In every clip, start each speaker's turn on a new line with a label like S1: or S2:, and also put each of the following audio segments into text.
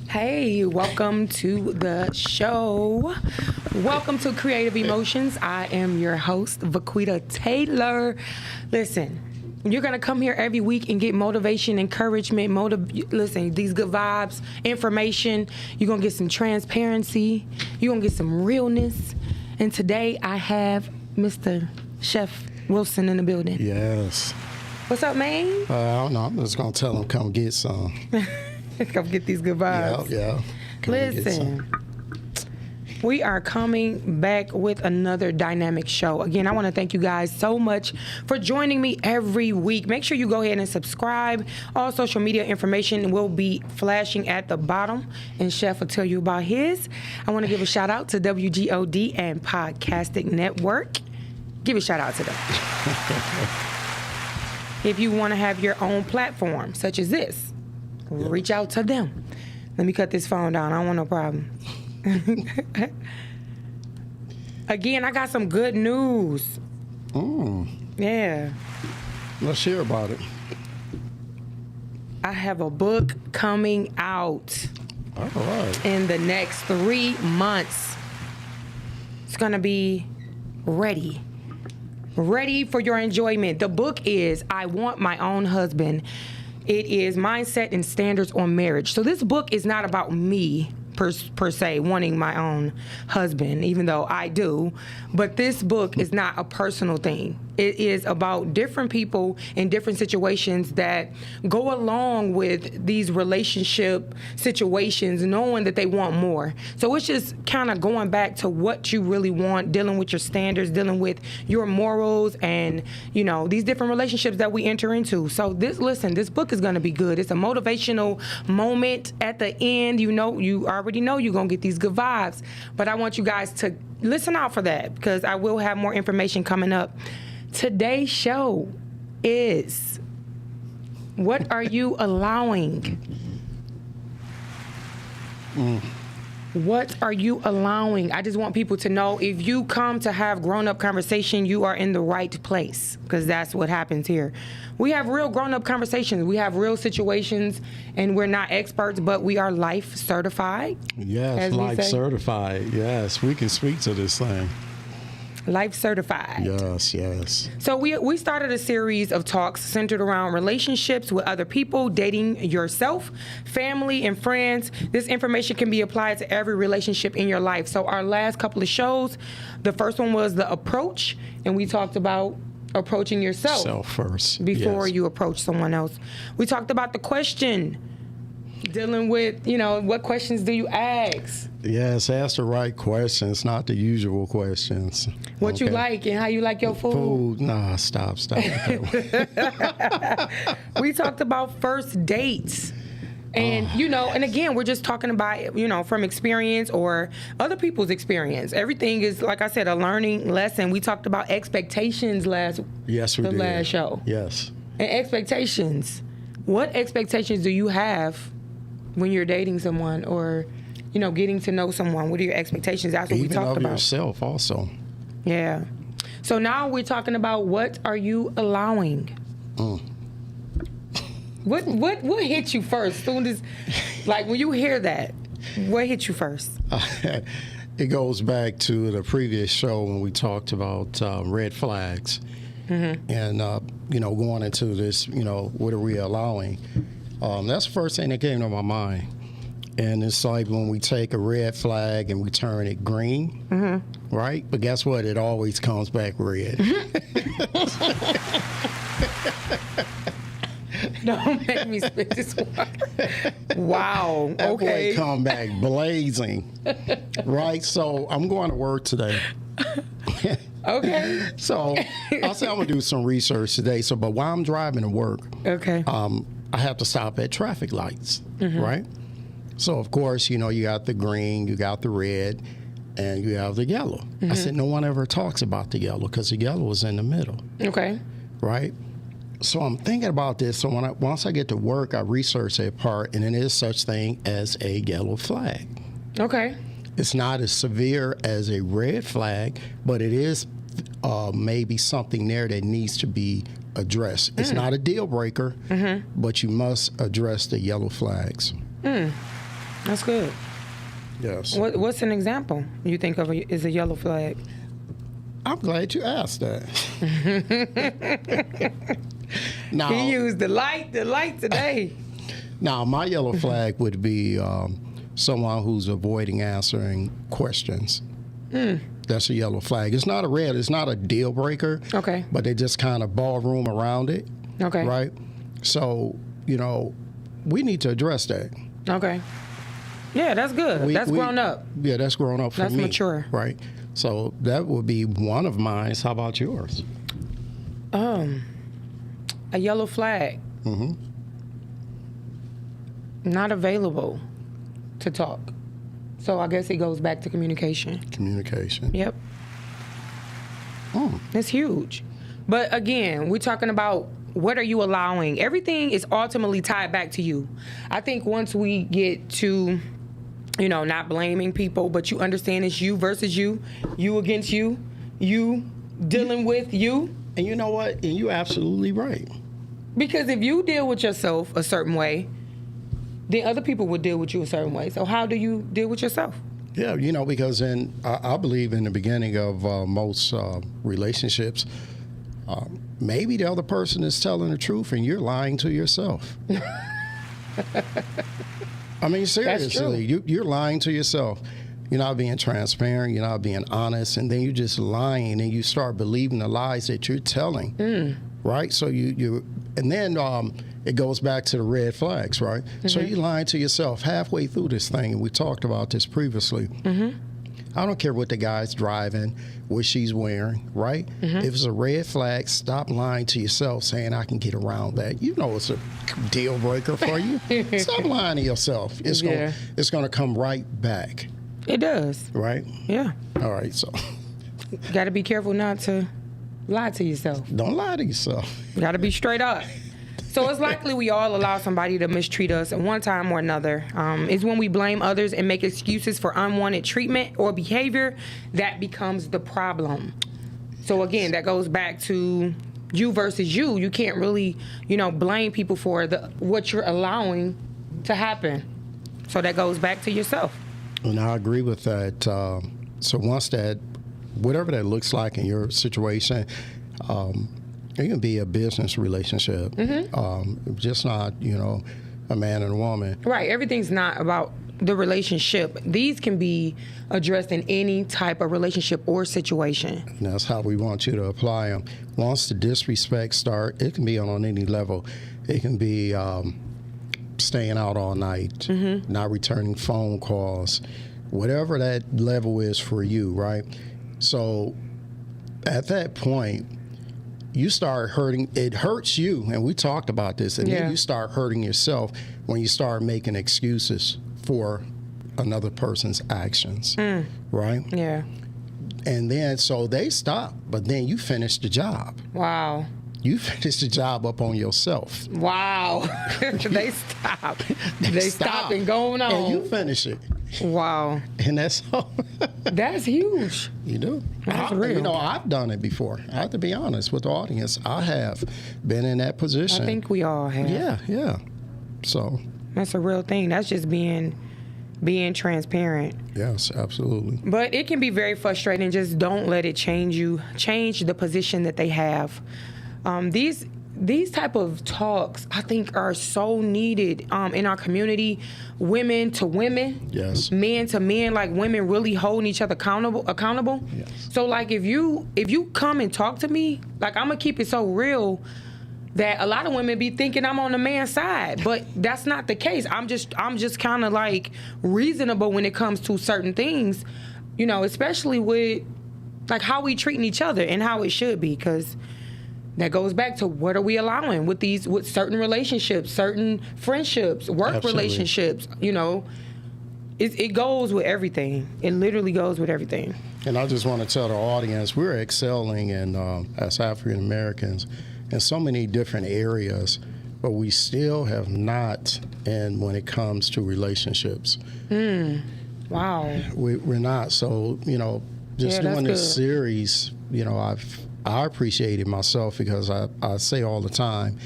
S1: Hey, welcome to the show. Welcome to Creative Emotions. I am your host, Vaquita Taylor. Listen, you're going to come here every week and get motivation, encouragement, listen, these good vibes, information. You're going to get some transparency. You're going to get some realness. And today I have Mr. Chef Wilson in the building.
S2: Yes.
S1: What's up, man?
S2: I don't know. I'm just going to tell him come get some.
S1: Come get these good vibes.
S2: Yeah.
S1: Listen, we are coming back with another dynamic show. Again, I want to thank you guys so much for joining me every week. Make sure you go ahead and subscribe. All social media information will be flashing at the bottom, and Chef will tell you about his. I want to give a shout out to WGOD and Podcasting Network. Give a shout out to them. If you want to have your own platform, such as this, reach out to them. Let me cut this phone down. I don't want no problem. Again, I got some good news. Yeah.
S2: Let's hear about it.
S1: I have a book coming out
S2: All right.
S1: in the next 3 months. It's going to be ready for your enjoyment. The book is I Want My Own Husband. It is Mindset and Standards on Marriage. So this book is not about me per se wanting my own husband, even though I do. But this book is not a personal thing. It is about different people in different situations that go along with these relationship situations, knowing that they want more. So it's just kind of going back to what you really want, dealing with your standards, dealing with your morals, and these different relationships that we enter into. So this book is going to be good. It's a motivational moment at the end. You already know you're going to get these good vibes, but I want you guys to listen out for that, because I will have more information coming up. Today's show is, what are you allowing? What are you allowing? I just want people to know, if you come to have grown-up conversation, you are in the right place, because that's what happens here. We have real grown-up conversations. We have real situations, and we're not experts, but we are life certified.
S2: Yes, life certified. Yes, we can speak to this thing.
S1: Life certified.
S2: Yes.
S1: So we started a series of talks centered around relationships with other people, dating yourself, family, and friends. This information can be applied to every relationship in your life. So our last couple of shows, the first one was the approach, and we talked about approaching yourself
S2: Self first
S1: before you approach someone else. We talked about the question, dealing with, what questions do you ask?
S2: Yes, ask the right questions, not the usual questions.
S1: What you like and how you like your food.
S2: Nah, stop.
S1: We talked about first dates. And, and again, we're just talking about, from experience or other people's experience. Everything is, like I said, a learning lesson. We talked about expectations last show.
S2: Yes.
S1: And expectations. What expectations do you have when you're dating someone or, getting to know someone? What are your expectations? That's what we talked about.
S2: Even of yourself also.
S1: Yeah. So now we're talking about, what are you allowing? What hit you first? Soon as, when you hear that, what hit you first?
S2: It goes back to the previous show when we talked about red flags. Mm-hmm. And, going into this, what are we allowing? That's the first thing that came to my mind. And it's like when we take a red flag and we turn it green, right? But guess what? It always comes back red.
S1: Don't make me spit this water. Wow. Okay.
S2: It come back blazing, right? So I'm going to work today.
S1: Okay.
S2: So I'll say I'm going to do some research today. But while I'm driving to work, I have to stop at traffic lights, right? So, of course, you got the green, you got the red, and you have the yellow. I said, no one ever talks about the yellow because the yellow is in the middle.
S1: Okay.
S2: Right? So I'm thinking about this. So once I get to work, I research that part, and it is such thing as a yellow flag.
S1: Okay.
S2: It's not as severe as a red flag, but it is maybe something there that needs to be addressed. It's not a deal breaker, but you must address the yellow flags.
S1: That's good.
S2: Yes.
S1: What's an example you think of is a yellow flag?
S2: I'm glad you asked that. Now,
S1: He used the light today.
S2: Now, my yellow flag would be someone who's avoiding answering questions. That's a yellow flag. It's not a red. It's not a deal breaker.
S1: Okay.
S2: But they just kind of ballroom around it.
S1: Okay.
S2: Right? So, we need to address that.
S1: Okay. Yeah, that's good. That's grown up.
S2: Yeah, that's grown up for me.
S1: That's mature.
S2: Right? So that would be one of mine. How about yours?
S1: A yellow flag.
S2: Mm-hmm.
S1: Not available to talk. So I guess it goes back to communication.
S2: Communication.
S1: Yep. It's huge. But again, we're talking about what are you allowing? Everything is ultimately tied back to you. I think once we get to, not blaming people, but you understand it's you versus you against you dealing with you.
S2: And you know what? And you're absolutely right.
S1: Because if you deal with yourself a certain way, then other people would deal with you a certain way. So how do you deal with yourself?
S2: Yeah, because I believe in the beginning of most relationships, maybe the other person is telling the truth and you're lying to yourself. I mean, seriously, you're lying to yourself. You're not being transparent. You're not being honest. And then you're just lying and you start believing the lies that you're telling. Right? So and then it goes back to the red flags, right? Mm-hmm. So you're lying to yourself halfway through this thing. And we talked about this previously. Mm-hmm. I don't care what the guy's driving, what she's wearing, right? Mm-hmm. If it's a red flag, stop lying to yourself saying I can get around that. It's a deal breaker for you. Stop lying to yourself. It's going to come right back.
S1: It does.
S2: Right?
S1: Yeah.
S2: All right, so.
S1: Got to be careful not to lie to yourself.
S2: Don't lie to yourself.
S1: Got to be straight up. So it's likely we all allow somebody to mistreat us at one time or another. It's when we blame others and make excuses for unwanted treatment or behavior that becomes the problem. So again, that goes back to you versus you. You can't really, blame people for what you're allowing to happen. So that goes back to yourself.
S2: And I agree with that. So once whatever that looks like in your situation, it can be a business relationship, just not, a man and a woman.
S1: Right. Everything's not about the relationship. These can be addressed in any type of relationship or situation.
S2: And that's how we want you to apply them. Once the disrespect starts, it can be on any level. It can be staying out all night, not returning phone calls, whatever that level is for you, right? So at that point, you start hurting. It hurts you, and we talked about this, and then you start hurting yourself when you start making excuses for another person's actions, right?
S1: Yeah.
S2: And then, so they stop, but then you finish the job.
S1: Wow.
S2: You finish the job up on yourself.
S1: Wow. They stop. They stop and going on.
S2: And you finish it.
S1: Wow.
S2: And that's all.
S1: That's huge.
S2: You do.
S1: That's real.
S2: I've done it before. I have to be honest with the audience. I have been in that position.
S1: I think we all have.
S2: Yeah. So.
S1: That's a real thing. That's just being transparent.
S2: Yes, absolutely.
S1: But it can be very frustrating. Just don't let it change you. Change the position that they have. These type of talks, I think, are so needed in our community. Women to women,
S2: yes.
S1: Men to men, like women really holding each other accountable.
S2: Yes.
S1: So like if you come and talk to me, like I'm gonna keep it so real that a lot of women be thinking I'm on the man's side, but that's not the case. I'm just kind of like reasonable when it comes to certain things, especially with like how we treating each other and how it should be, because that goes back to what are we allowing with certain relationships, certain friendships, work
S2: Absolutely.
S1: Relationships, It goes with everything. It literally goes with everything.
S2: And I just want to tell the audience, we're excelling as African Americans in so many different areas, but we still have not, and when it comes to relationships.
S1: Wow.
S2: We're not. So, just doing this series, I appreciate it myself because I say all the time,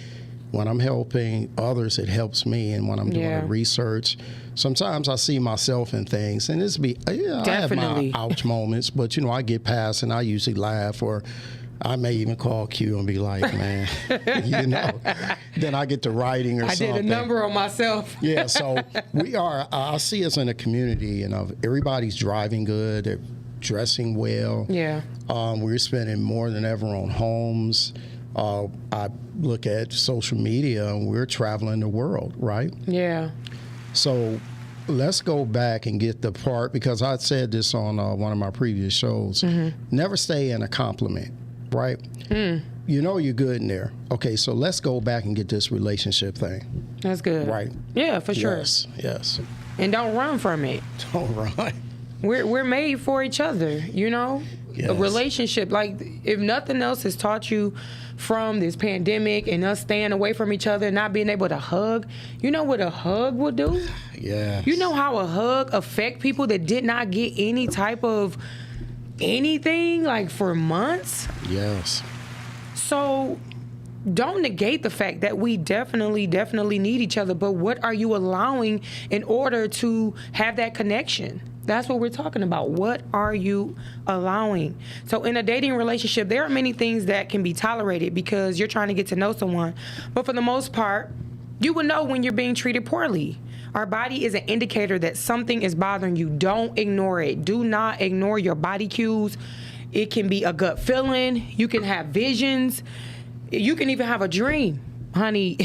S2: when I'm helping others, it helps me. And when I'm doing
S1: Yeah.
S2: the research, sometimes I see myself in things, and I have my ouch moments, but I get past and I usually laugh, or I may even call Q and be like, man, then I get to writing or something.
S1: I did a number on myself.
S2: Yeah, so I see us in a community, everybody's driving good, they're dressing well.
S1: Yeah.
S2: We're spending more than ever on homes. I look at social media, and we're traveling the world, right?
S1: Yeah.
S2: So let's go back and get the part, because I said this on one of my previous shows. Never stay in a compliment, right? You're good in there. Okay, so let's go back and get this relationship thing.
S1: That's good.
S2: Right.
S1: Yeah, for sure.
S2: Yes.
S1: And don't run from it.
S2: Don't run.
S1: We're made for each other,
S2: Yes.
S1: A relationship, like, if nothing else has taught you from this pandemic and us staying away from each other and not being able to hug, you know what a hug will do?
S2: Yeah.
S1: You know how a hug affect people that did not get any type of anything, like, for months?
S2: Yes.
S1: So don't negate the fact that we definitely need each other, but what are you allowing in order to have that connection? That's what we're talking about. What are you allowing? So in a dating relationship, there are many things that can be tolerated because you're trying to get to know someone. But for the most part, you will know when you're being treated poorly. Our body is an indicator that something is bothering you. Don't ignore it. Do not ignore your body cues. It can be a gut feeling. You can have visions. You can even have a dream. Honey,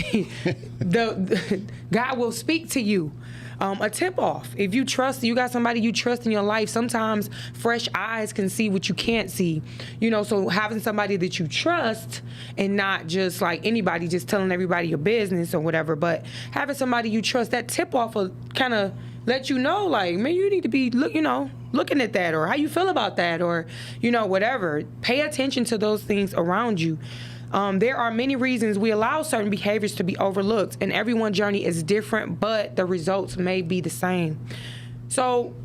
S1: God will speak to you. A tip off. If you got somebody you trust in your life, sometimes fresh eyes can see what you can't see. So having somebody that you trust, and not just like anybody just telling everybody your business or whatever, but having somebody you trust, that tip off will kind of let you know, like, man, you need to be looking at that, or how you feel about that, or whatever. Pay attention to those things around you. There are many reasons we allow certain behaviors to be overlooked, and everyone's journey is different, but the results may be the same. So,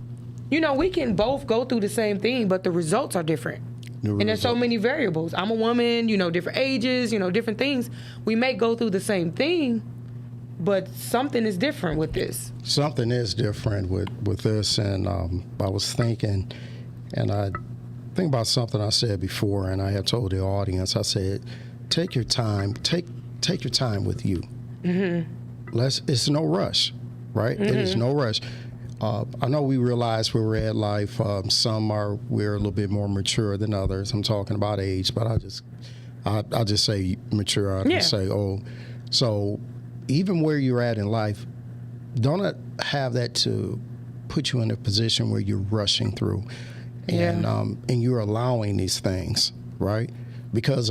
S1: we can both go through the same thing, but the results are different. And there's so many variables. I'm a woman, different ages, different things. We may go through the same thing, but something is different with this.
S2: Something is different with this, and I was thinking, and I think about something I said before, and I had told the audience, I said, take your time. Take your time with you. It's no rush, right? It is no rush. I know we realize where we're at life. We're a little bit more mature than others. I'm talking about age, but I just say mature. I just say old. So even where you're at in life, don't have that to put you in a position where you're rushing through. And you're allowing these things, right? Because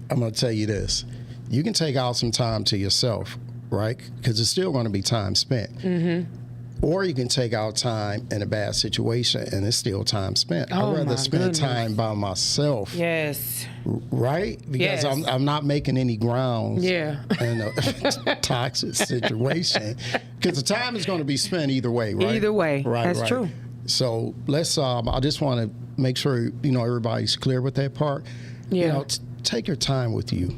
S2: I'm going to tell you this. You can take out some time to yourself, right? Because it's still going to be time spent. Or you can take out time in a bad situation, and it's still time spent. I'd rather spend time by myself.
S1: Yes.
S2: Right? Because I'm not making any grounds in a toxic situation. Because the time is going to be spent either way, right?
S1: Either way.
S2: Right,
S1: That's true.
S2: So let's. I just want to make sure everybody's clear with that part.
S1: Yeah.
S2: Take your time with you.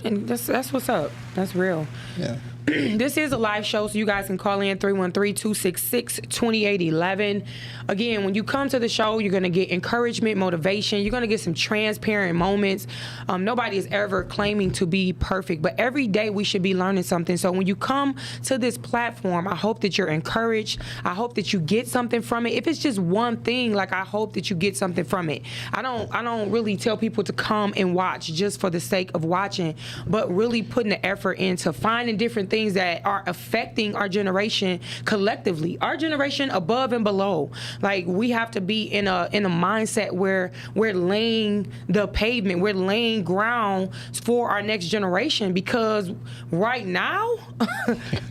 S1: And that's what's up. That's real.
S2: Yeah.
S1: This is a live show, so you guys can call in 313-266-2811. Again, when you come to the show, you're going to get encouragement, motivation. You're going to get some transparent moments. Nobody is ever claiming to be perfect, but every day we should be learning something. So when you come to this platform, I hope that you're encouraged. I hope that you get something from it. If it's just one thing, like, I hope that you get something from it. I don't really tell people to come and watch just for the sake of watching, but really putting the effort into finding different things that are affecting our generation collectively, our generation above and below. Like, we have to be in a mindset where we're laying the pavement, we're laying ground for our next generation, because right now,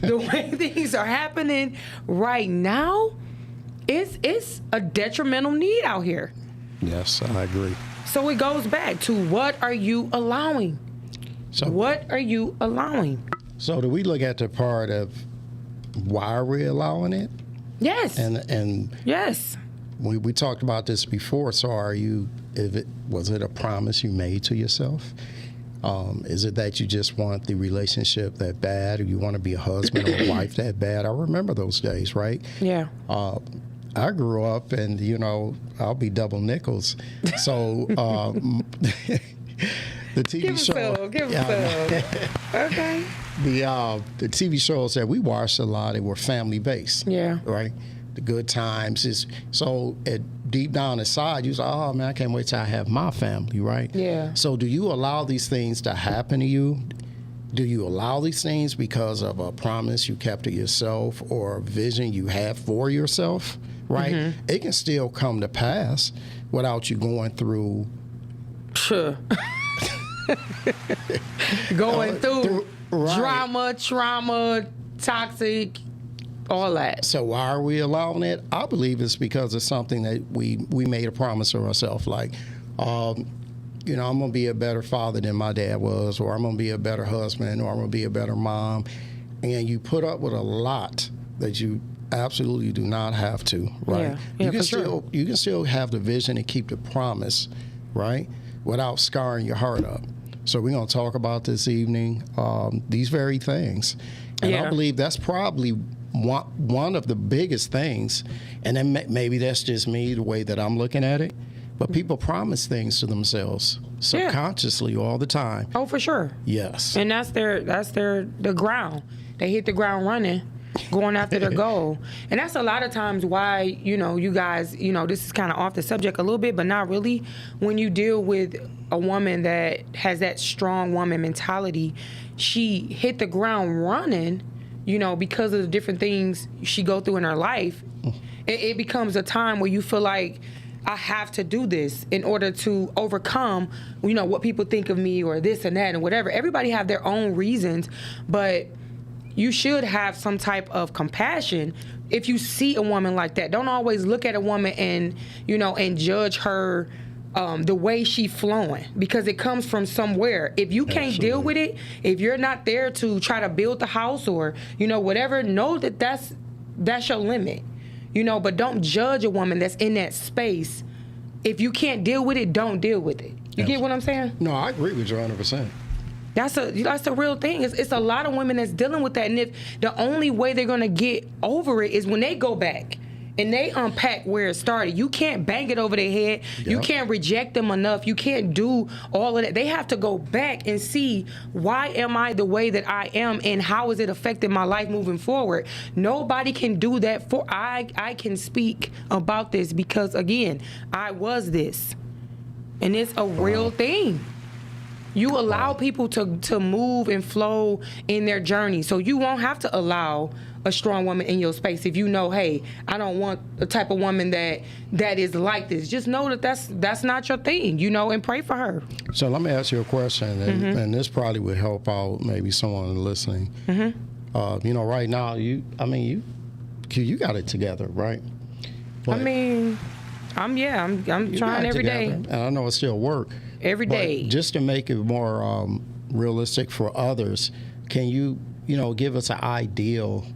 S1: the way things are happening right now, it's a detrimental need out here.
S2: Yes, I agree.
S1: So it goes back to, what are you allowing? What are you allowing?
S2: So do we look at the part of why are we allowing it?
S1: Yes.
S2: And
S1: yes.
S2: We talked about this before. So was it a promise you made to yourself? Is it that you just want the relationship that bad, or you want to be a husband or a wife that bad? I remember those days, right?
S1: Yeah.
S2: I grew up, and I'll be double nickels. So the TV show.
S1: Give him some. Okay.
S2: The TV shows that we watched a lot, they were family based.
S1: Yeah.
S2: Right. The good times is so deep down inside, you say, "Oh man, I can't wait till I have my family." Right.
S1: Yeah.
S2: So do you allow these things to happen to you? Do you allow these things because of a promise you kept to yourself or a vision you have for yourself? Right. Mm-hmm. It can still come to pass without you going through.
S1: Sure. Going through
S2: right.
S1: drama, trauma, toxic, all that.
S2: So why are we allowing it? I believe it's because it's something that we made a promise to ourselves, like, I'm going to be a better father than my dad was, or I'm going to be a better husband, or I'm going to be a better mom. And you put up with a lot that you absolutely do not have to, right?
S1: Yeah,
S2: You can still have the vision and keep the promise, right, without scarring your heart up. So we're going to talk about this evening these very things. And I believe that's probably one of the biggest things, and then maybe that's just me, the way that I'm looking at it, but people promise things to themselves subconsciously all the time.
S1: Oh, for sure.
S2: Yes.
S1: And that's the ground. They hit the ground running, going after their goal. And that's a lot of times why, you guys, this is kind of off the subject a little bit, but not really. When you deal with a woman that has that strong woman mentality, she hit the ground running, because of the different things she go through in her life. It becomes a time where you feel like, I have to do this in order to overcome, what people think of me or this and that and whatever. Everybody have their own reasons, but you should have some type of compassion if you see a woman like that. Don't always look at a woman and, and judge her the way she flowing, because it comes from somewhere. If you can't deal with it, if you're not there to try to build the house or, whatever, know that that's your limit. But don't judge a woman that's in that space. If you can't deal with it, don't deal with it. You get what I'm saying?
S2: No, I agree with you 100%.
S1: That's a real thing. It's a lot of women that's dealing with that, and if the only way they're gonna get over it is when they go back and they unpack where it started. You can't bang it over their head. Yep. You can't reject them enough. You can't do all of that. They have to go back and see, why am I the way that I am, and how is it affecting my life moving forward? Nobody can do that for I can speak about this because, again, I was this. And it's a real thing. You allow people to move and flow in their journey. So you won't have to allow a strong woman in your space if you know, hey, I don't want the type of woman that is like this. Just know that that's not your thing, and pray for her.
S2: So let me ask you a question, and this probably would help out maybe someone listening. Mm-hmm. Right now, you got it together, right? But
S1: I'm trying every day.
S2: And I know it's still work.
S1: Every day.
S2: Just to make it more realistic for others, can you, give us an ideal,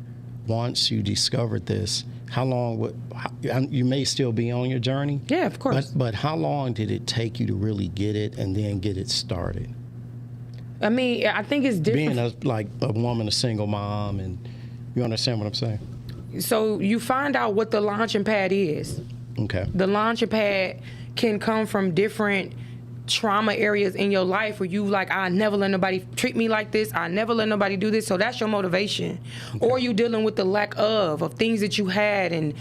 S2: once you discovered this, how long you may still be on your journey?
S1: Yeah, of course.
S2: But how long did it take you to really get it and then get it started?
S1: I think it's different.
S2: Being a woman, a single mom, and you understand what I'm saying?
S1: So you find out what the launching pad is.
S2: Okay.
S1: The launching pad can come from different trauma areas in your life where you I never let nobody treat me like this, I never let nobody do this, so that's your motivation. Okay. Or you dealing with the lack of things that you had and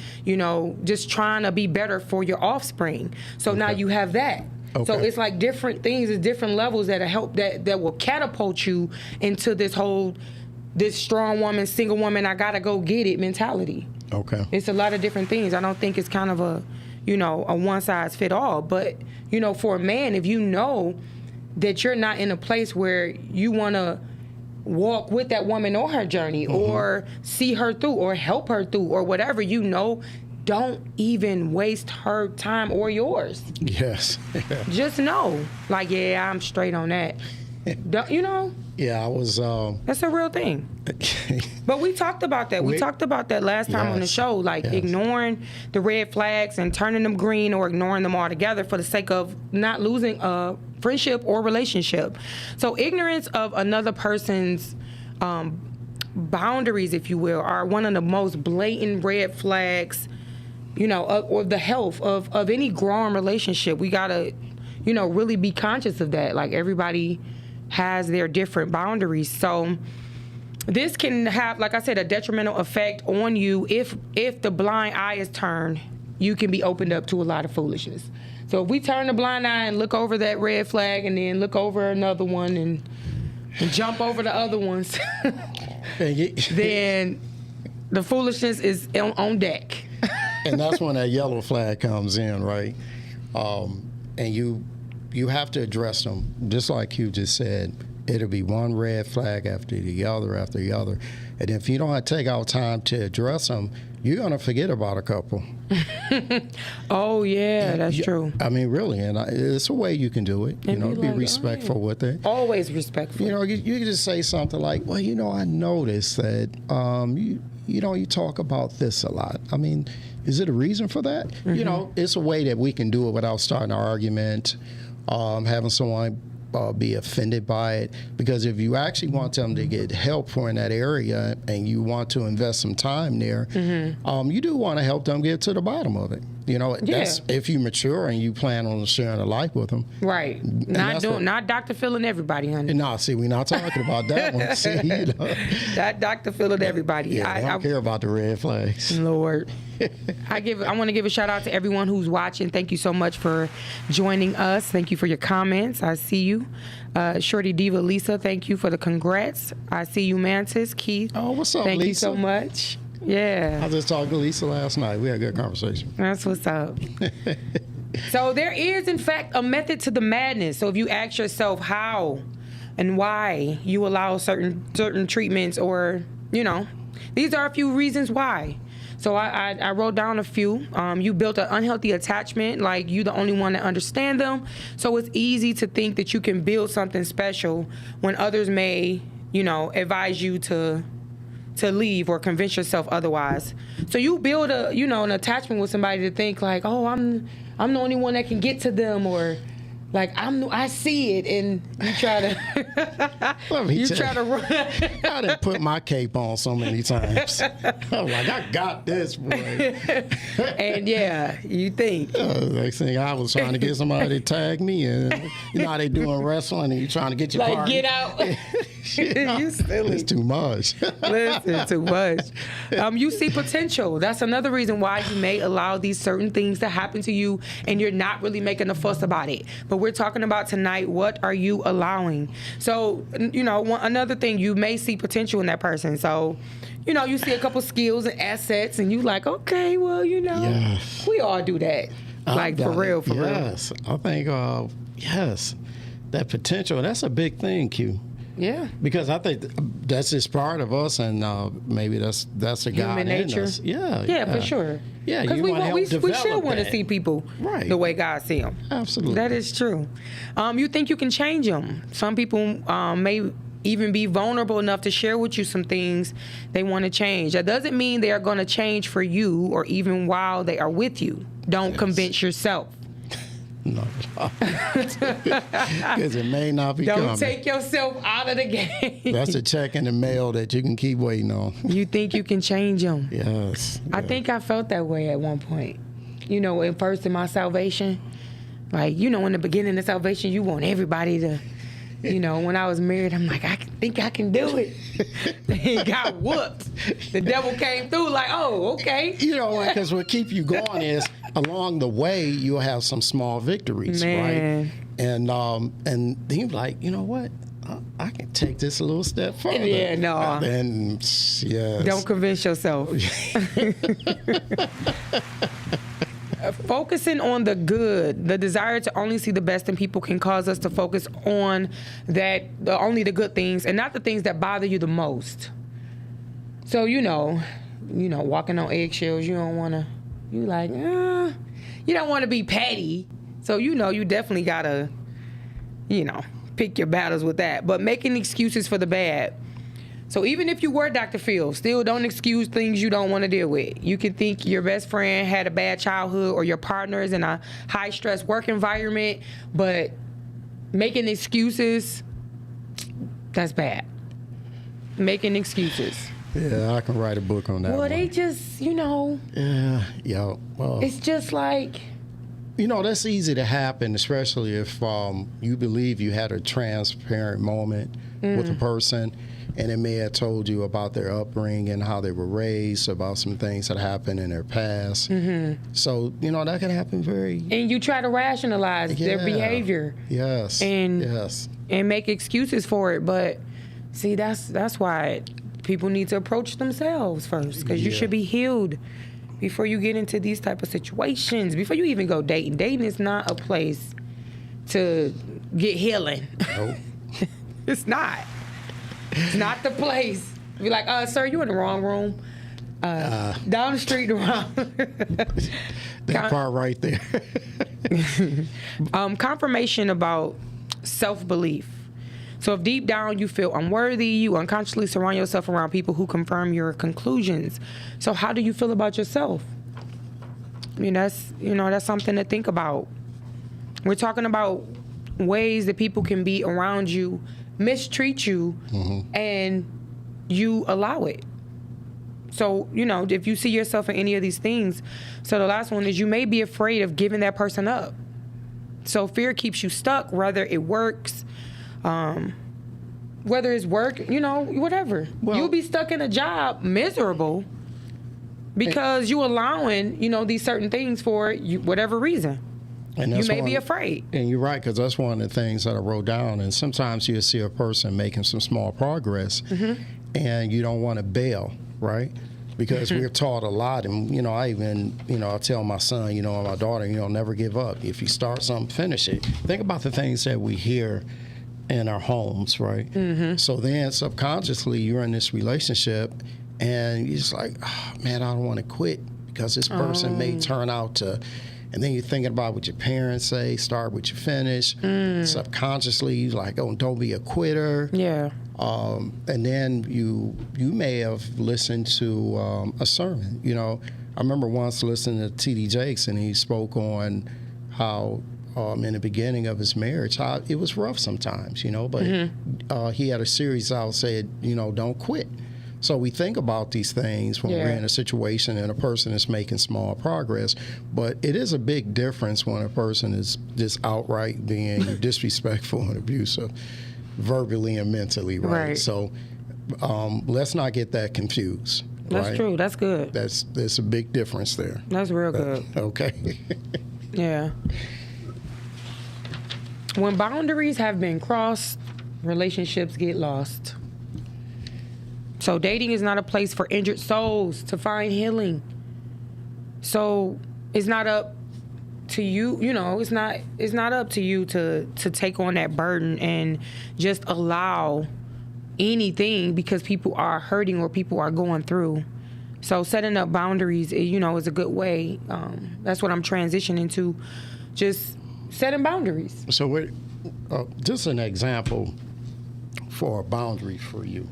S1: just trying to be better for your offspring, so now you have that. Okay. So it's different things at different levels that help that will catapult you into this strong woman, single woman, I gotta go get it mentality.
S2: Okay.
S1: It's a lot of different things. I don't think it's kind of a one size fit all. But, for a man, if you know that you're not in a place where you want to walk with that woman on her journey, mm-hmm. or see her through or help her through or whatever, don't even waste her time or yours.
S2: Yes.
S1: Just know, I'm straight on that.
S2: Yeah, I was.
S1: That's a real thing. But we talked about that. We talked about that last time on the show, like ignoring the red flags and turning them green or ignoring them altogether for the sake of not losing a friendship or relationship. So ignorance of another person's boundaries, if you will, are one of the most blatant red flags, or the health of any growing relationship. We gotta, really be conscious of that. Like, everybody has their different boundaries. So this can have, like I said, a detrimental effect on you. If the blind eye is turned, you can be opened up to a lot of foolishness. So if we turn the blind eye and look over that red flag and then look over another one and jump over the other ones, then the foolishness is on deck.
S2: And that's when that yellow flag comes in, right? And you have to address them, just like you just said. It'll be one red flag after the other after the other. And if you don't take out time to address them, you're going to forget about a couple.
S1: Oh, yeah, that's true.
S2: I mean, really, and it's a way you can do it.
S1: And
S2: be respectful with it.
S1: Always respectful.
S2: You can just say something like, well, I noticed that you talk about this a lot. I mean, is it a reason for that? Mm-hmm. It's a way that we can do it without starting an argument, having someone be offended by it. Because if you actually want them to get help for in that area and you want to invest some time there, you do want to help them get to the bottom of it. That's if you mature and you plan on sharing a life with them.
S1: Right. Not Dr. Phil everybody, honey.
S2: No, see, we're not talking about that one. See,
S1: That Dr. Phil everybody.
S2: Yeah, I don't care about the red flags.
S1: Lord. I want to give a shout out to everyone who's watching. Thank you so much for joining us. Thank you for your comments. I see you. Shorty Diva Lisa, thank you for the congrats. I see you, Mantis. Keith.
S2: Oh, what's up,
S1: Lisa? Thank you so much. Yeah.
S2: I just talked to Lisa last night. We had a good conversation.
S1: That's what's up. So there is, in fact, a method to the madness. So if you ask yourself how and why you allow certain treatments, or, these are a few reasons why. So I wrote down a few. You built an unhealthy attachment, like you the only one that understand them. So it's easy to think that you can build something special when others may, advise you to leave or convince yourself otherwise. So you build an attachment with somebody to think like, oh, I'm the only one that can get to them, or like I see it, and you try to run.
S2: I done put my cape on so many times. I'm like, I got this, boy.
S1: And you think.
S2: Next thing, I was trying to get somebody to tag me, and how they doing wrestling, and you trying to get your partner.
S1: Get out. You silly.
S2: It's too much.
S1: Listen, too much. You see potential. That's another reason why you may allow these certain things to happen to you, and you're not really making a fuss about it. But we're talking about tonight, what are you allowing? So, another thing, you may see potential in that person. So, you see a couple skills and assets, and you like, okay, well,
S2: yes.
S1: We all do that. Like, for real.
S2: Yes. I think, yes, that potential, that's a big thing, Q.
S1: Yeah.
S2: Because I think that's just part of us, and maybe that's the God
S1: human nature.
S2: In us. Yeah.
S1: Yeah, for sure.
S2: Yeah,
S1: because we still want to see people the way God see them.
S2: Absolutely.
S1: That is true. You think you can change them. Some people may even be vulnerable enough to share with you some things they want to change. That doesn't mean they are going to change for you or even while they are with you. Don't convince yourself.
S2: No, because it may not be
S1: Don't
S2: coming.
S1: take yourself out of the game.
S2: That's a check in the mail that you can keep waiting on.
S1: You think you can change them.
S2: Yes.
S1: I think I felt that way at one point. In my salvation, like, in the beginning of salvation, you want everybody to, when I was married, I'm like, I think I can do it. He got whooped. The devil came through like, oh, okay.
S2: Because what keep you going is along the way, you'll have some small victories,
S1: Man.
S2: right? And then you're like, you know what? I can take this a little step further.
S1: Yeah, no.
S2: And yes.
S1: Don't convince yourself. Focusing on the good, the desire to only see the best in people can cause us to focus on only the good things and not the things that bother you the most. So, walking on eggshells, you don't want to, you don't want to be petty. So, you definitely got to, pick your battles with that. But making excuses for the bad. So even if you were Dr. Phil, still don't excuse things you don't want to deal with. You can think your best friend had a bad childhood or your partner is in a high-stress work environment, but making excuses, that's bad. Making excuses.
S2: Yeah, I can write a book on that.
S1: Well,
S2: one.
S1: they just,
S2: Yeah. Well,
S1: it's just like...
S2: that's easy to happen, especially if you believe you had a transparent moment with a person, and it may have told you about their upbringing, how they were raised, about some things that happened in their past. So, that can happen
S1: And you try to rationalize their behavior.
S2: Yes.
S1: And make excuses for it. But, see, that's why people need to approach themselves first, because you should be healed before you get into these type of situations, before you even go dating. Dating is not a place to get healing.
S2: Nope.
S1: It's not. It's not the place. Be like, sir, you in the wrong room. Down the street, the wrong.
S2: That part right there.
S1: Confirmation about self-belief. So if deep down you feel unworthy, you unconsciously surround yourself around people who confirm your conclusions. So how do you feel about yourself? That's something to think about. We're talking about ways that people can be around you, mistreat you, and you allow it. So, if you see yourself in any of these things, so the last one is you may be afraid of giving that person up. So fear keeps you stuck, whether it works, whether it's work, whatever. Well, you'll be stuck in a job miserable because you allowing, these certain things for whatever reason. And you may be afraid.
S2: And you're right, because that's one of the things that I wrote down. And sometimes you see a person making some small progress, and you don't want to bail, right? Because we're taught a lot. And, I even, I tell my son, and my daughter, never give up. If you start something, finish it. Think about the things that we hear in our homes, right? So then subconsciously you're in this relationship, and you're just like, oh, man, I don't want to quit because this person may turn out to... And then you're thinking about what your parents say, start what you finish. Subconsciously, you're like, oh, don't be a quitter.
S1: Yeah.
S2: And then you may have listened to a sermon. I remember once listening to T.D. Jakes, and he spoke on how in the beginning of his marriage, how it was rough sometimes, but he had a series out said, don't quit. So we think about these things when we're in a situation and a person is making small progress, but it is a big difference when a person is just outright being disrespectful and abusive, verbally and mentally, right? So let's not get that confused.
S1: That's true. That's good.
S2: There's a big difference there.
S1: That's real good.
S2: Okay.
S1: Yeah. When boundaries have been crossed, relationships get lost. So dating is not a place for injured souls to find healing. So it's not up to you, it's not up to you to take on that burden and just allow anything because people are hurting or people are going through. So setting up boundaries, is a good way. That's what I'm transitioning to, just setting boundaries.
S2: So just an example for a boundary for you.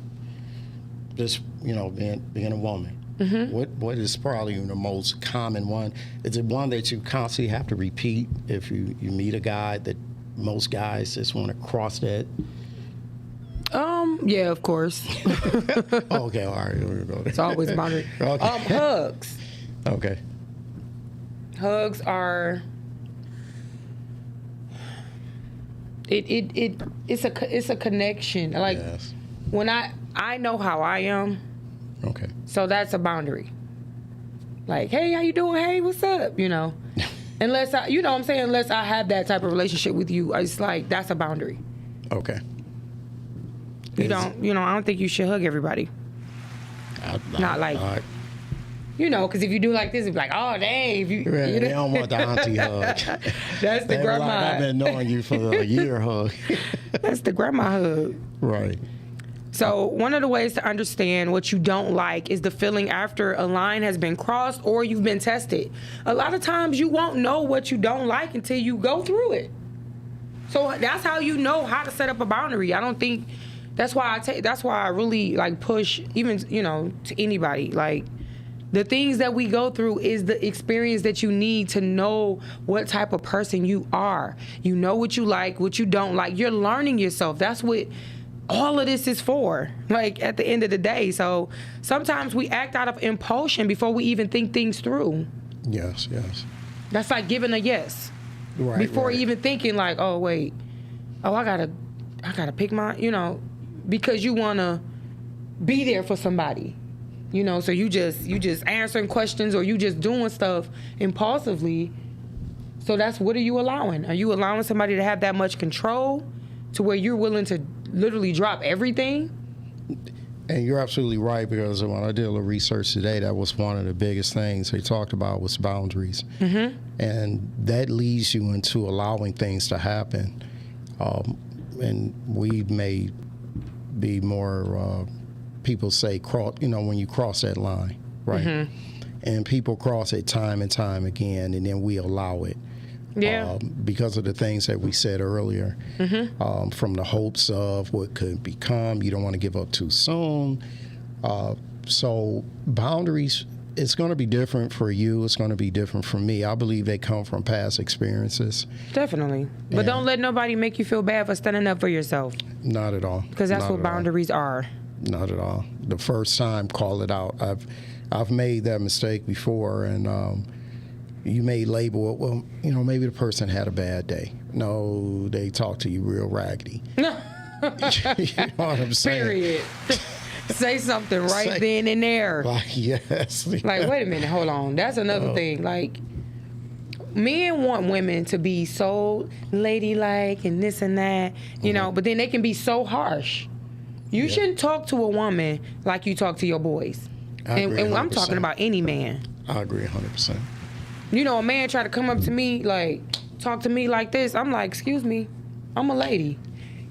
S2: Just, being a woman. What is probably the most common one? Is it one that you constantly have to repeat if you meet a guy that most guys just want to cross that?
S1: Yeah, of course.
S2: Okay, all right. Here we go.
S1: It's always boundary.
S2: Okay.
S1: Hugs.
S2: Okay.
S1: Hugs are... It's a connection. Like,
S2: yes.
S1: When I know how I am.
S2: Okay.
S1: So that's a boundary. Like, hey, how you doing? Hey, what's up? Unless I, what I'm saying, unless I have that type of relationship with you, it's like, that's a boundary.
S2: Okay.
S1: I don't think you should hug everybody. Not like, because if you do like this, it's like, oh, dang.
S2: They don't want the auntie hug.
S1: That's the grandma.
S2: Like, I've been knowing you for a year hug.
S1: That's the grandma hug.
S2: Right.
S1: So one of the ways to understand what you don't like is the feeling after a line has been crossed or you've been tested. A lot of times you won't know what you don't like until you go through it. So that's how you know how to set up a boundary. I don't think that's why I really like push even, you know, to anybody. Like the things that we go through is the experience that you need to know what type of person you are. You know what you like, what you don't like. You're learning yourself. That's what all of this is for, like at the end of the day. So sometimes we act out of impulsion before we even think things through.
S2: Yes.
S1: That's like giving a yes.
S2: Right.
S1: Before even thinking like, oh wait, I gotta pick my, you know, because you wanna be there for somebody, you know. So you just answering questions or you just doing stuff impulsively. So that's, what are you allowing? Are you allowing somebody to have that much control to where you're willing to literally drop everything?
S2: And you're absolutely right, because when I did a little research today, that was one of the biggest things they talked about was boundaries. Mm-hmm. And that leads you into allowing things to happen. And we may be more, people say, when you cross that line, right? Mm-hmm. And people cross it time and time again, and then we allow it.
S1: Yeah.
S2: Because of the things that we said earlier, mm-hmm. From the hopes of what could become. You don't want to give up too soon. So boundaries, it's going to be different for you. It's going to be different for me. I believe they come from past experiences.
S1: Definitely. But don't let nobody make you feel bad for standing up for yourself.
S2: Not at all.
S1: Because that's what boundaries are.
S2: Not at all. The first time, call it out. I've made that mistake before, and you may label it, well, you know, maybe the person had a bad day. No, they talk to you real raggedy. No. You know what I'm saying?
S1: Period. Say something then and there.
S2: Like, yes.
S1: Like, wait a minute, hold on. That's another thing. Like, men want women to be so ladylike and this and that, you know, but then they can be so harsh. You shouldn't talk to a woman like you talk to your boys. And I'm talking about any man.
S2: I agree 100%.
S1: You know, a man try to come up to me, like, talk to me like this. I'm like, excuse me, I'm a lady.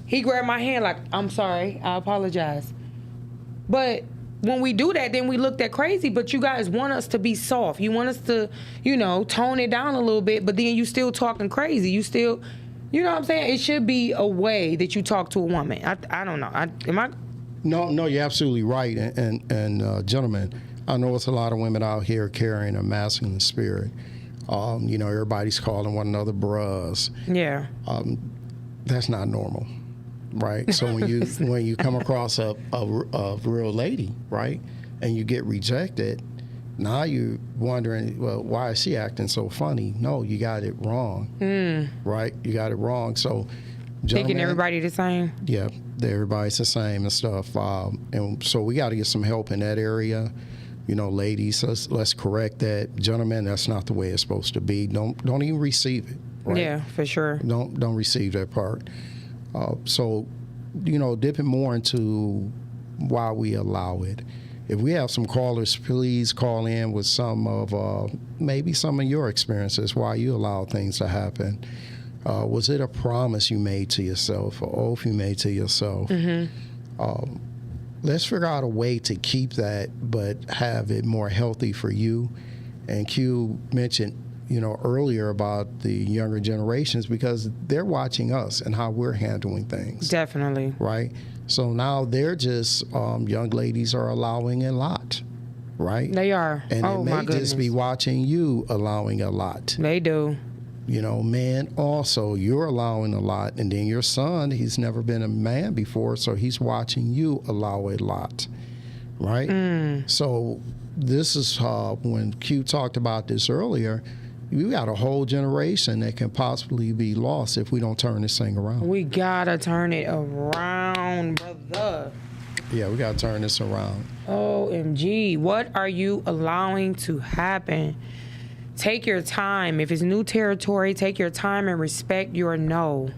S1: He grabbed my hand like, I'm sorry, I apologize. But when we do that, then we look that crazy. But you guys want us to be soft. You want us to, you know, tone it down a little bit, but then you still talking crazy. You still, you know what I'm saying? It should be a way that you talk to a woman. I don't know. Am I?
S2: No, you're absolutely right. And gentlemen, I know it's a lot of women out here carrying a masculine spirit. You know, everybody's calling one another bros.
S1: Yeah.
S2: That's not normal, right? So when you come across a real lady, right, and you get rejected, now you're wondering, well, why is she acting so funny? No, you got it wrong, right? You got it wrong. So,
S1: thinking everybody the same.
S2: Yeah, everybody's the same and stuff. And so we got to get some help in that area. You know, ladies, let's correct that. Gentlemen, that's not the way it's supposed to be. Don't even receive it. Right?
S1: Yeah, for sure.
S2: Don't receive that part. So, you know, dipping more into why we allow it. If we have some callers, please call in with some of maybe some of your experiences why you allow things to happen. Was it a promise you made to yourself, an oath you made to yourself? Mm-hmm. Let's figure out a way to keep that, but have it more healthy for you. And Q mentioned, you know, earlier about the younger generations because they're watching us and how we're handling things.
S1: Definitely.
S2: Right? So now they're just, young ladies are allowing a lot, right?
S1: They are.
S2: And they may just be watching you allowing a lot.
S1: They do.
S2: You know, man, also, you're allowing a lot. And then your son, he's never been a man before, so he's watching you allow a lot, right? So this is when Q talked about this earlier, you got a whole generation that can possibly be lost if we don't turn this thing around.
S1: We got to turn it around, brother.
S2: Yeah, we got to turn this around.
S1: OMG, what are you allowing to happen? Take your time. If it's new territory, take your time and respect your no.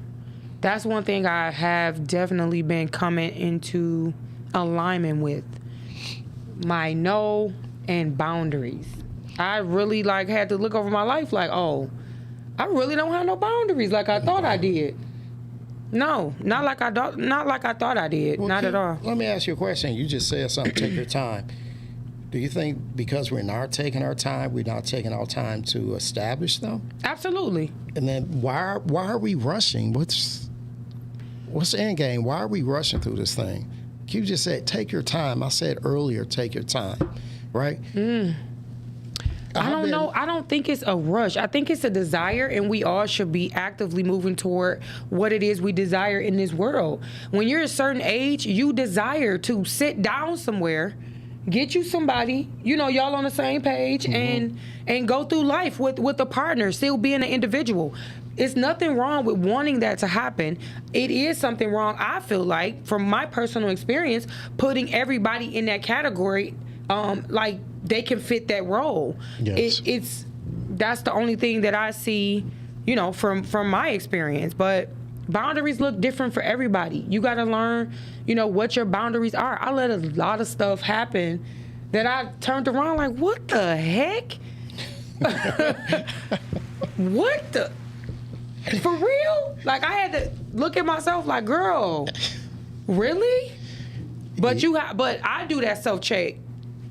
S1: That's one thing I have definitely been coming into alignment with. My no and boundaries. I really had to look over my life like, oh, I really don't have no boundaries like I thought I did. No, not like I thought I did. Well, not at all.
S2: Let me ask you a question. You just said something, take your time. Do you think because we're not taking our time, we're not taking our time to establish them?
S1: Absolutely.
S2: And then why are we rushing? What's the end game? Why are we rushing through this thing? You just said take your time. I said earlier, take your time, right?
S1: I don't know. I don't think it's a rush. I think it's a desire, and we all should be actively moving toward what it is we desire in this world. When you're a certain age, you desire to sit down somewhere, get you somebody, y'all on the same page, and go through life with a partner, still being an individual. It's nothing wrong with wanting that to happen. It is something wrong, I feel like, from my personal experience, putting everybody in that category, like they can fit that role.
S2: Yes.
S1: That's the only thing that I see, from my experience. But boundaries look different for everybody. You got to learn, what your boundaries are. I let a lot of stuff happen that I turned around like, what the heck? What the? For real? Like, I had to look at myself like, girl, really? But but I do that self-check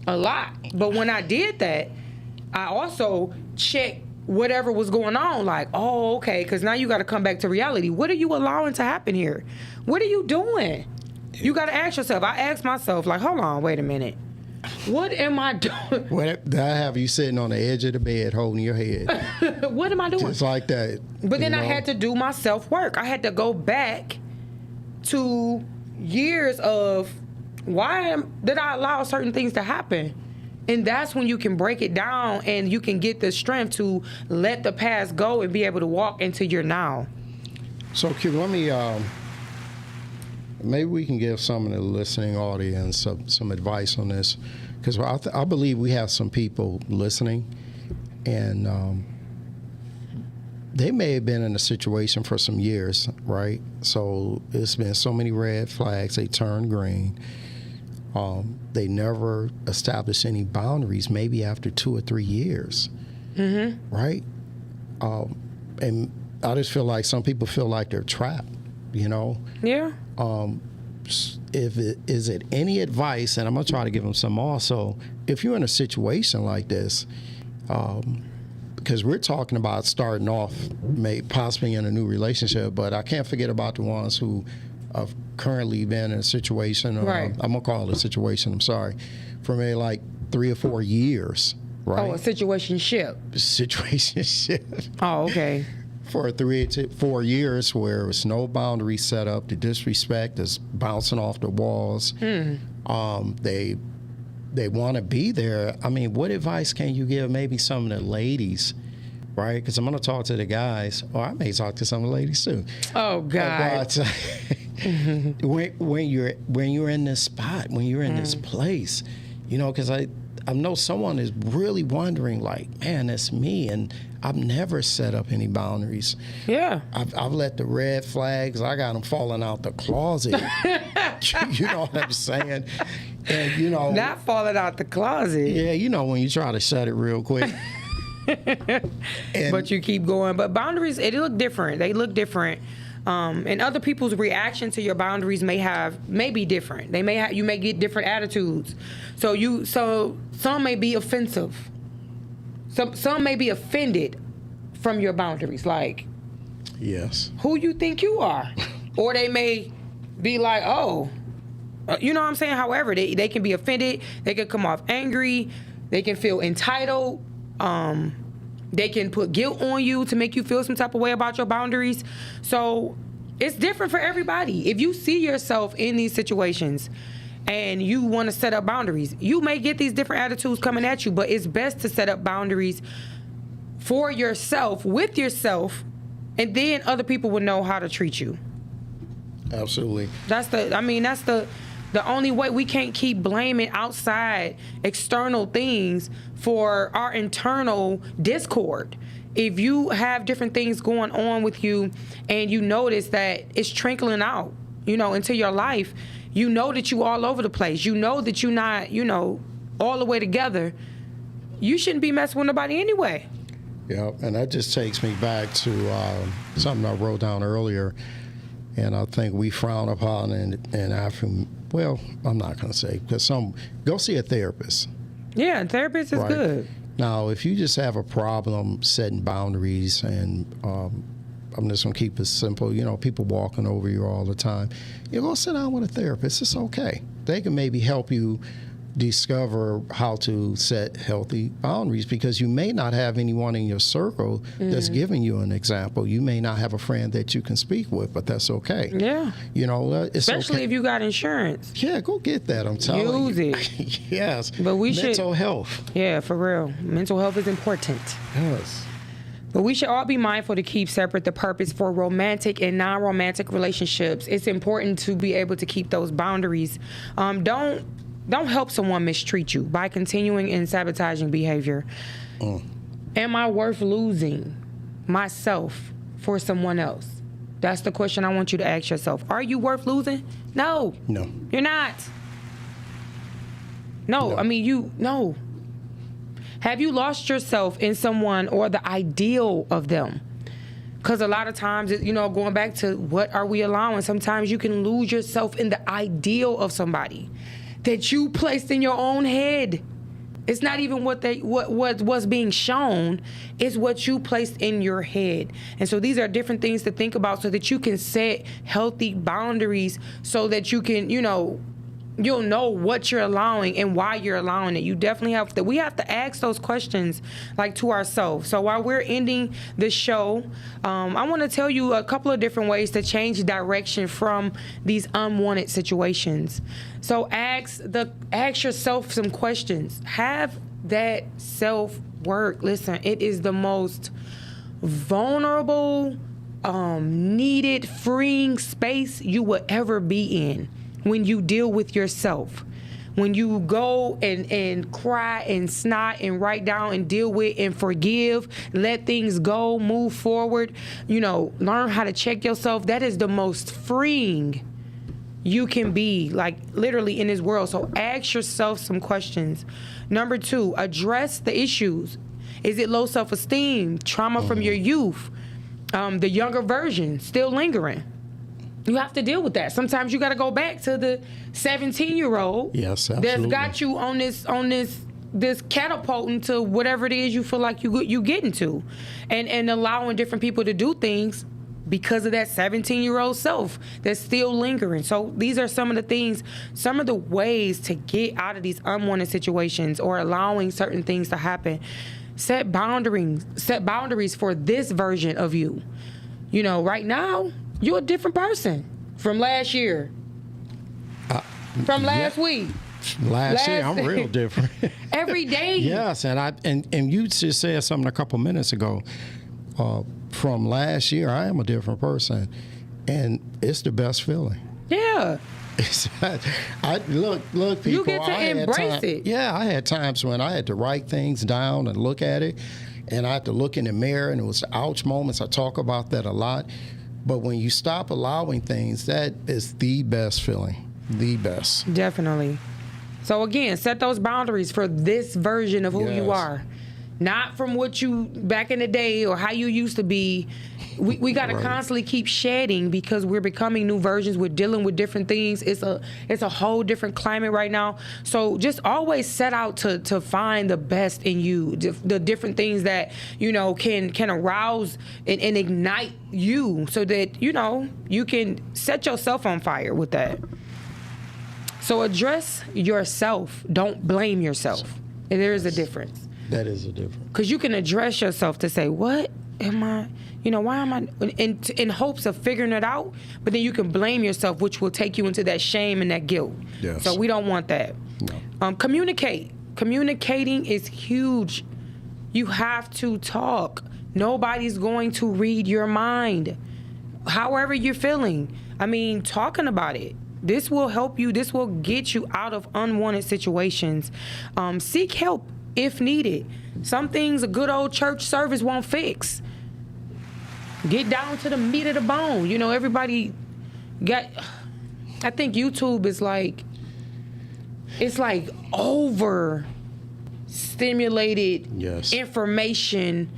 S1: a lot. But when I did that, I also checked whatever was going on. Like, oh, okay, because now you got to come back to reality. What are you allowing to happen here? What are you doing? You got to ask yourself. I asked myself, like, hold on, wait a minute. What am I doing?
S2: What I have you sitting on the edge of the bed holding your head.
S1: What am I doing?
S2: Just like that.
S1: But then I had to do my self-work. I had to go back to years of did I allow certain things to happen? And that's when you can break it down and you can get the strength to let the past go and be able to walk into your now.
S2: So, Q, let me, maybe we can give some of the listening audience some advice on this, because I believe we have some people listening, and they may have been in a situation for some years, right? So it's been so many red flags, they turned green. They never established any boundaries, maybe after 2 or 3 years, right? And I just feel like some people feel like they're trapped,
S1: Yeah.
S2: Is it any advice, and I'm going to try to give them some also, if you're in a situation like this, because we're talking about starting off possibly in a new relationship, but I can't forget about the ones who have currently been in a situation,
S1: right.
S2: I'm going to call it a situation, I'm sorry, for maybe like 3 or 4 years, right?
S1: Oh, a situationship.
S2: Situationship.
S1: Oh, okay.
S2: For 3 to 4 years where there's no boundary set up, the disrespect is bouncing off the walls. They want to be there. I mean, what advice can you give maybe some of the ladies, right? Because I'm going to talk to the guys, or I may talk to some of the ladies too.
S1: Oh, God.
S2: When you're in this spot, when you're in this place, because I know someone is really wondering, like, man, that's me, and I've never set up any boundaries.
S1: Yeah.
S2: I've let the red flags, I got them falling out the closet. You know what I'm saying? And,
S1: Not falling out the closet.
S2: Yeah, when you try to shut it real quick.
S1: But you keep going. But boundaries, they look different. And other people's reaction to your boundaries may be different. You may get different attitudes. So some may be offensive. Some may be offended from your boundaries. Like,
S2: yes,
S1: who you think you are? Or they may be like, oh, you know what I'm saying? However, they can be offended. They can come off angry. They can feel entitled. They can put guilt on you to make you feel some type of way about your boundaries. So it's different for everybody. If you see yourself in these situations and you want to set up boundaries, you may get these different attitudes coming at you, but it's best to set up boundaries for yourself, with yourself, and then other people will know how to treat you.
S2: Absolutely.
S1: That's the only way. We can't keep blaming outside external things for our internal discord. If you have different things going on with you and you notice that it's trickling out, into your life, that you all over the place, that you're not, all the way together, you shouldn't be messing with nobody anyway.
S2: Yeah, and that just takes me back to something I wrote down earlier, and I think we frown upon in African. Well, I'm not going to say, because go see a therapist,
S1: Yeah, therapist is good.
S2: Now, if you just have a problem setting boundaries, and I'm just going to keep it simple, people walking over you all the time, you go sit down with a therapist. It's okay. They can maybe help you discover how to set healthy boundaries, because you may not have anyone in your circle that's giving you an example. You may not have a friend that you can speak with, but that's okay.
S1: Yeah.
S2: It's
S1: especially
S2: okay.
S1: if you got insurance.
S2: Yeah, go get that. I'm telling
S1: you. Use it.
S2: Yes.
S1: But
S2: mental health.
S1: Yeah, for real. Mental health is important.
S2: Yes.
S1: But we should all be mindful to keep separate the purpose for romantic and non-romantic relationships. It's important to be able to keep those boundaries. Don't help someone mistreat you by continuing in sabotaging behavior. Am I worth losing myself for someone else? That's the question I want you to ask yourself. Are you worth losing? No.
S2: No.
S1: You're not. No. I mean, no. Have you lost yourself in someone or the ideal of them? Because a lot of times, going back to what are we allowing? Sometimes you can lose yourself in the ideal of somebody that you placed in your own head. It's not even what's being shown. It's what you placed in your head. And so these are different things to think about so that you can set healthy boundaries so that you can, you'll know what you're allowing and why you're allowing it. You definitely we have to ask those questions to ourselves. So while we're ending the show, I want to tell you a couple of different ways to change direction from these unwanted situations. So ask yourself some questions. Have that self-work. Listen, it is the most vulnerable, needed, freeing space you will ever be in. When you deal with yourself, when you go and cry and snot and write down and deal with and forgive, let things go, move forward, learn how to check yourself, that is the most freeing you can be, literally in this world. So ask yourself some questions. Number 2, address the issues. Is it low self-esteem, trauma from your youth, the younger version still lingering? You have to deal with that. Sometimes you got to go back to the 17-year-old.
S2: Yes, absolutely.
S1: That's got you on this catapulting to whatever it is you feel like you getting to, and allowing different people to do things because of that 17-year-old self that's still lingering. So these are some of the things, some of the ways to get out of these unwanted situations or allowing certain things to happen. Set boundaries for this version of you. Right now, you're a different person from last year, from last week.
S2: Last year, I'm real different.
S1: Every day.
S2: Yes, and you just said something a couple minutes ago. From last year, I am a different person, and it's the best feeling.
S1: Yeah.
S2: Look, people.
S1: You get to embrace it.
S2: Yeah, I had times when I had to write things down and look at it, and I had to look in the mirror, and it was ouch moments. I talk about that a lot. But when you stop allowing things, that is the best feeling. The best.
S1: Definitely. So again, set those boundaries for this version of who you are. Not from what you back in the day or how you used to be. We got to constantly keep shedding because we're becoming new versions. We're dealing with different things. It's a whole different climate right now. So just always set out to find the best in you, the different things that can arouse and ignite you, so that you can set yourself on fire with that. So address yourself. Don't blame yourself. There is a difference.
S2: That is a difference.
S1: Because you can address yourself to say, what am I, why am I, in hopes of figuring it out, but then you can blame yourself, which will take you into that shame and that guilt.
S2: Yes.
S1: So we don't want that.
S2: No.
S1: Communicate. Communicating is huge. You have to talk. Nobody's going to read your mind. However you're feeling. Talking about it. This will help you. This will get you out of unwanted situations. Seek help if needed. Some things a good old church service won't fix. Get down to the meat of the bone. Everybody I think YouTube is it's over stimulated information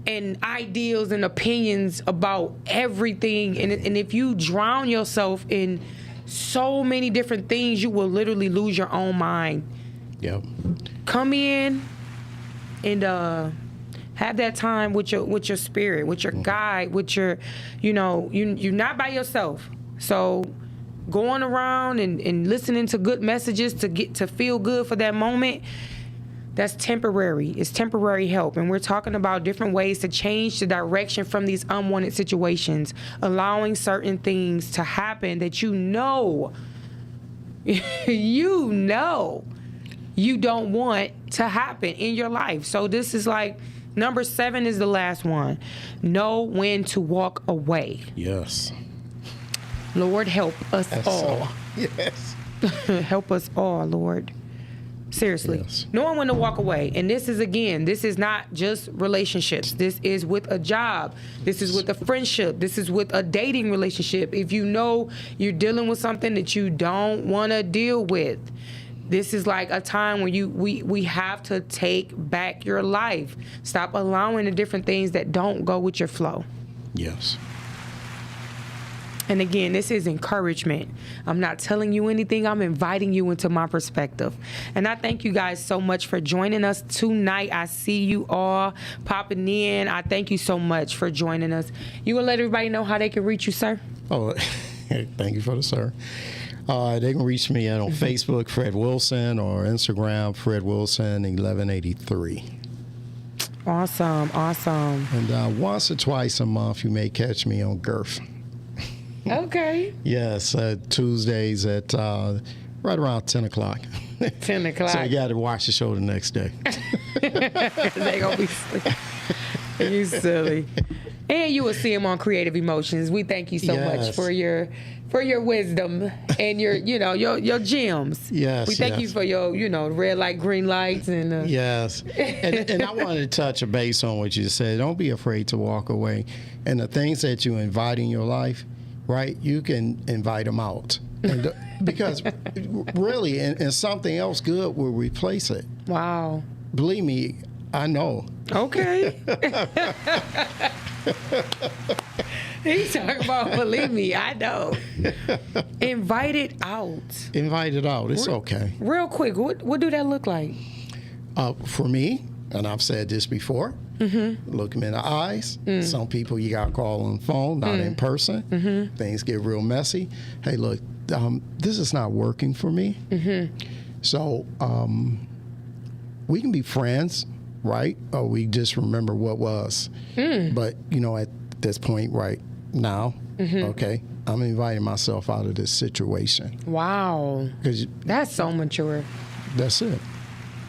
S1: and ideals and opinions about everything. And if you drown yourself in so many different things, you will literally lose your own mind.
S2: Yep.
S1: come in and have that time with your spirit, with your guide, with your, you're not by yourself. So going around and listening to good messages to feel good for that moment, that's temporary. It's temporary help. And we're talking about different ways to change the direction from these unwanted situations, allowing certain things to happen that you don't want to happen in your life. So this is like, number 7 is the last one. Know when to walk away.
S2: Yes.
S1: Lord, help us all.
S2: Yes.
S1: Help us all, Lord. Seriously.
S2: Yes.
S1: Knowing when to walk away. And this is not just relationships. This is with a job. This is with a friendship. This is with a dating relationship. If you know you're dealing with something that you don't want to deal with, this is like a time when we have to take back your life. Stop allowing the different things that don't go with your flow.
S2: Yes.
S1: And again, this is encouragement. I'm not telling you anything. I'm inviting you into my perspective. And I thank you guys so much for joining us tonight. I see you all popping in. I thank you so much for joining us. You will let everybody know how they can reach you, sir?
S2: Oh, thank you for the sir. They can reach me on Facebook, Fred Wilson, or Instagram, Fred Wilson 1183.
S1: Awesome.
S2: And once or twice a month, you may catch me on Girth.
S1: Okay.
S2: Yes, Tuesdays at right around 10 o'clock.
S1: 10 o'clock.
S2: So you got to watch the show the next day.
S1: They gonna be you silly. And you will see him on Creative Emotions. We thank you so much for your wisdom and your gems.
S2: Yes.
S1: We thank you for your red light, green lights, and
S2: yes. And I wanted to touch a base on what you said. Don't be afraid to walk away. And the things that you invite in your life, right? You can invite them out. And because really, and something else good will replace it.
S1: Wow.
S2: Believe me, I know.
S1: Okay. He's talking about, believe me, I know. Invite it out.
S2: Invite it out. It's okay.
S1: Real quick, what do that look like?
S2: For me, and I've said this before, look them in the eyes. Some people you got to call on the phone, not in person. Things get real messy. Hey, look, this is not working for me. So we can be friends, right? Or we just remember what was. But, at this point right now, okay, I'm inviting myself out of this situation.
S1: Wow. That's so mature.
S2: That's it.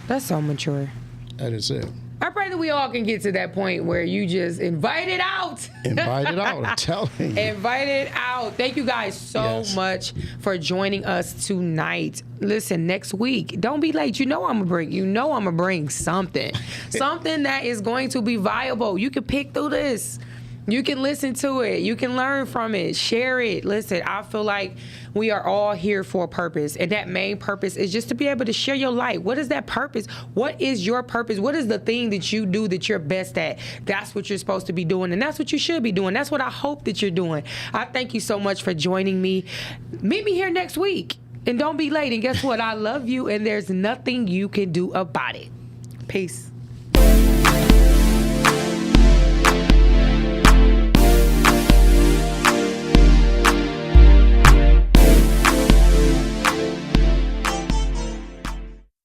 S1: That's so mature.
S2: That is it.
S1: I pray that we all can get to that point where you just invite it out.
S2: Invite it out, I'm telling you.
S1: Invite it out. Thank you guys so much for joining us tonight. Listen, next week, don't be late. I'm gonna bring something. Something that is going to be viable. You can pick through this. You can listen to it. You can learn from it. Share it. Listen, I feel like we are all here for a purpose. And that main purpose is just to be able to share your light. What is that purpose? What is your purpose? What is the thing that you do that you're best at? That's what you're supposed to be doing. And that's what you should be doing. That's what I hope that you're doing. I thank you so much for joining me. Meet me here next week. And don't be late. And guess what? I love you. And there's nothing you can do about it. Peace.